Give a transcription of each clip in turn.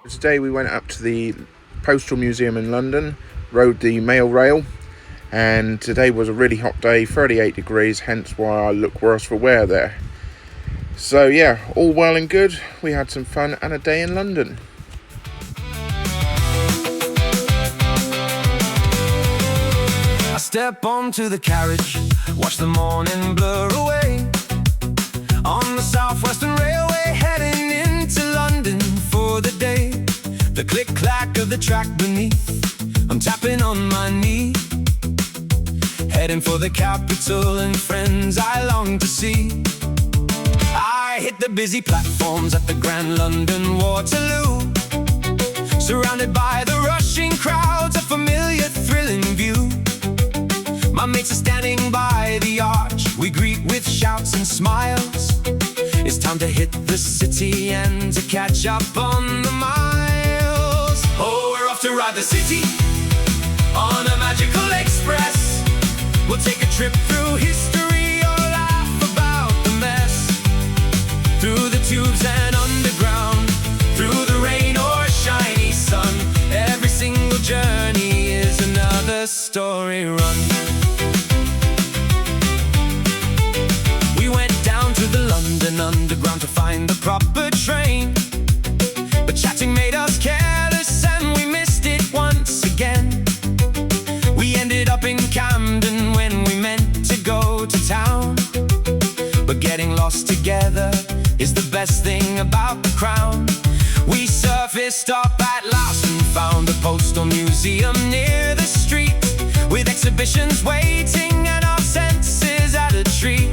Today we went up to the Postal Museum in London, rode the mail rail, and today was a really hot day, 38 degrees, hence why I look worse for wear there. So yeah, all well and good. We had some fun and a day in London. I step onto the carriage, watch the morning blur away. On the South Western Railway, heading into London for the day. The click-clack of the track beneath, I'm tapping on my knee. Heading for the capital and friends I long to see. I hit the busy platforms at the Grand London Waterloo. Surrounded by the rushing crowds, a familiar thrilling view. My mates are standing by the arch, we greet with shouts and smiles. It's time to hit the city and to catch up on the miles. Oh, we're off to ride the city on a magical express. We'll take a trip through history or laugh about the mess. Through the tubes and underground, through the rain or shiny sun. Every single journey is another story run. We went down to the London Underground to find the proper train, but chatting made us careless and we missed it once again. We ended up in Camden when we meant to go to town, but getting lost together is the best thing about the Crown. We surfaced up at last and found the Postal Museum near the street, with exhibitions waiting and our senses at a treat.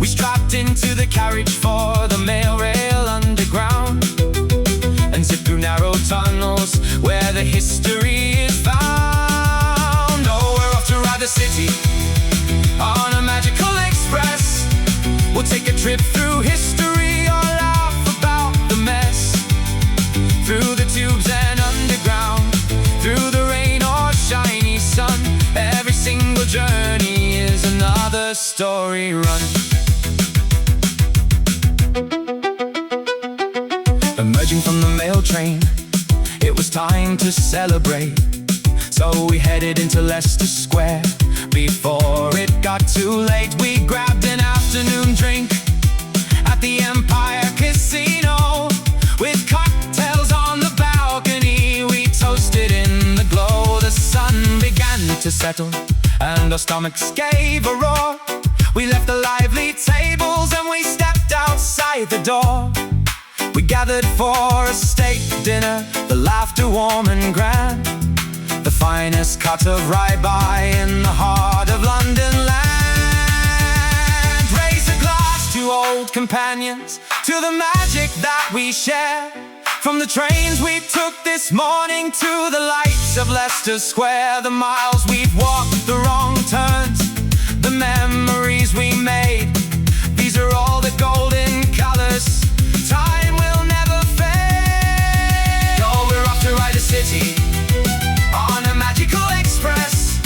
We strapped into the carriage for the mail rail underground and zipped through narrow tunnels where the history is found. Oh, we're off to ride the city on a magical express. We'll take a trip through history or laugh about the mess. Through the tubes and underground, through the rain or shiny sun. Every single journey is another story run. Emerging from the mail train, it was time to celebrate. So we headed into Leicester Square. Before it got too late, we grabbed an afternoon drink at the Empire Casino. With cocktails on the balcony, we toasted in the glow. The sun began to settle and our stomachs gave a roar. We left the lively tables and we stepped outside the door. We gathered for a state dinner, the laughter warm and grand. The finest cut of rye-bye in the heart of London land. Raise a glass to old companions, to the magic that we share. From the trains we took this morning to the lights of Leicester Square. The miles we've walked, the wrong turns, the memories we made. These are all the golden colors time will never fade. Oh, we're off to ride the city on a magical express.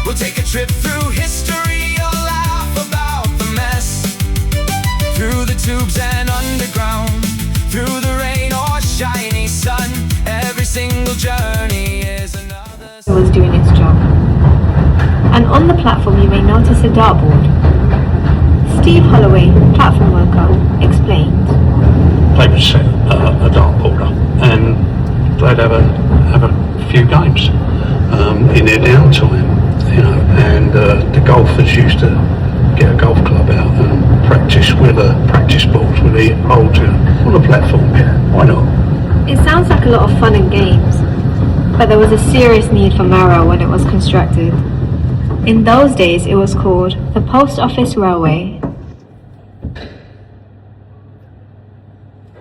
We'll take a trip through history or laugh about the mess. Through the tubes and underground, through the rain or shiny sun. Every single journey is another. It was doing its job. And on the platform you may notice a dartboard. Steve Holloway, platform worker, explained. They would set a dartboard up and they'd have a few games in their downtime, you know, and the golfers used to get a golf club out and practice with practice balls with the holes on the platform. Yeah, why not? It sounds like a lot of fun and games, but there was a serious need for marrow when it was constructed. In those days it was called the Post Office Railway.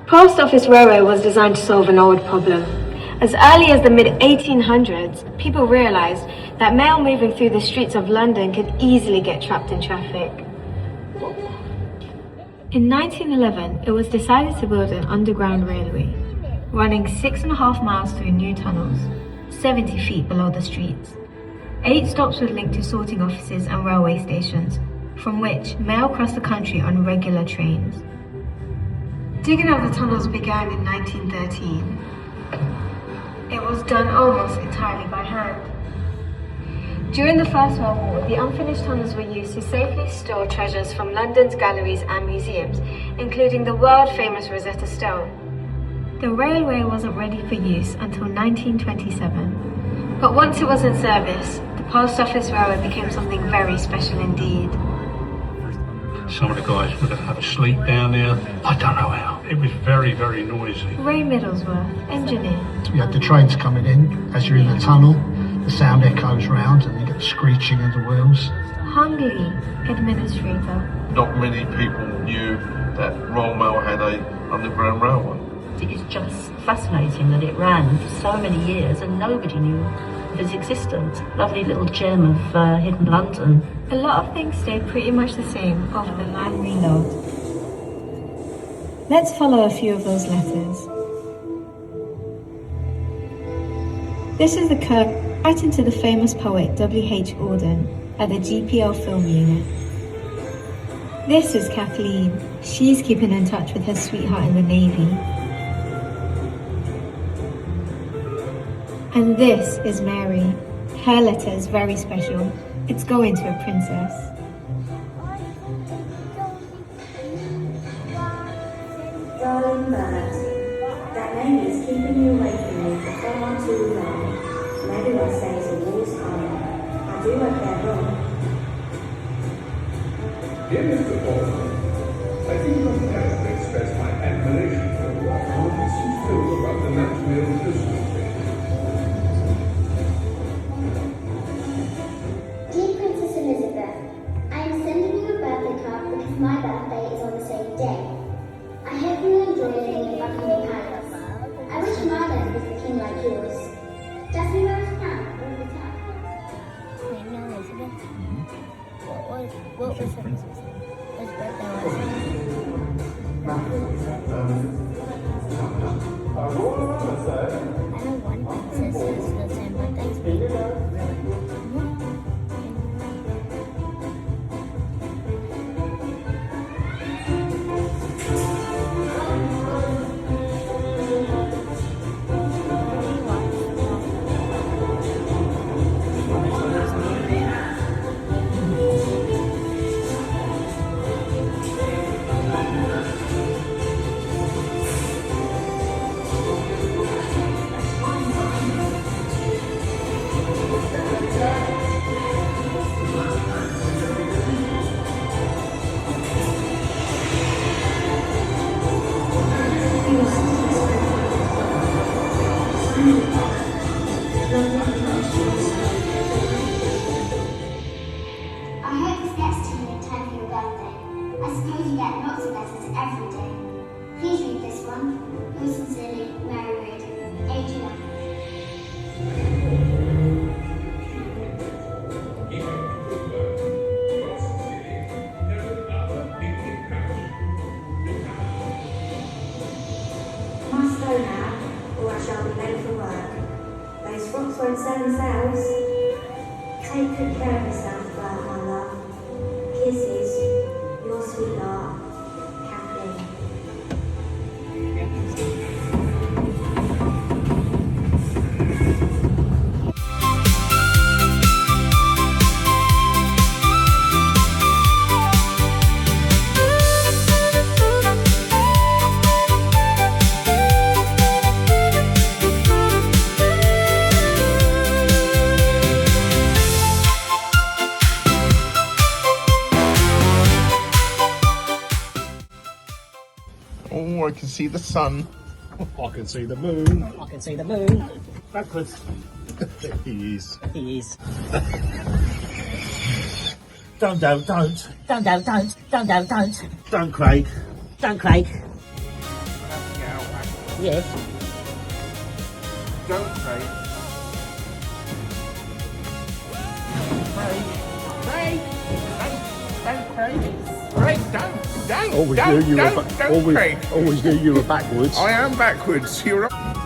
Post Office Railway was designed to solve an old problem. As early as the mid-1800s, people realised that mail moving through the streets of London could easily get trapped in traffic. In 1911, it was decided to build an underground railway, running 6.5 miles through new tunnels, 70 feet below the streets. 8 stops would link to sorting offices and railway stations, from which mail crossed the country on regular trains. Digging of the tunnels began in 1913. It was done almost entirely by hand. During the First World War, the unfinished tunnels were used to safely store treasures from London's galleries and museums, including the world-famous Rosetta Stone. The railway wasn't ready for use until 1927, but once it was in service, the Post Office Railway became something very special indeed. Some of the guys would have had a sleep down there. I don't know how. It was very, very noisy. Ray Middlesworth, engineer. You had the trains coming in. As you're in the tunnel, the sound echoes round and you get the screeching of the wheels. Hung Lee, administrator. Not many people knew that Royal Mail had a underground railway. It's just fascinating that it ran for so many years and nobody knew of its existence. Lovely little gem of hidden London. A lot of things stayed pretty much the same over the line reload. Let's follow a few of those letters. This is the curve right into the famous poet W.H. Auden at the GPL film unit. This is Kathleen. She's keeping in touch with her sweetheart in the Navy. And this is Mary. Her letter is very special. It's going to a princess. Darling bird, that name is keeping you away from me for far too long. Maybe I say it's a war's time. I do what they're wrong. Dear Mr. Baldwin, I think I'm prepared to express my admiration for the work artists who feel about the natural electricity. Dear Princess Elizabeth, I am sending you a birthday card because my birthday is on the same day. I hope you will enjoy living in Buckingham Palace. I wish my land was the king like yours. Does he wear his crown all the time? Elizabeth. What was her birthday? I know one princess has the same birthday as me. I hope this gets to you in time for your birthday. I suppose you get lots of letters every day. Please read this one. Yours sincerely, Mary Read, age 11. Must go now, or I shall be late for work. Those frocks won't sell themselves. Take good care of yourself, Bert, my love. Kisses, your sweetheart, Kathleen. Oh, I can see the sun. I can see the moon. I can see the moon. Backwards. He is. He is. Don't. Don't, Don't, Craig. Don't, Craig. Yes. Don't Craig. Craig. Don't Craig. Craig, don't. Craig. Always knew you were backwards. I am backwards. You're right.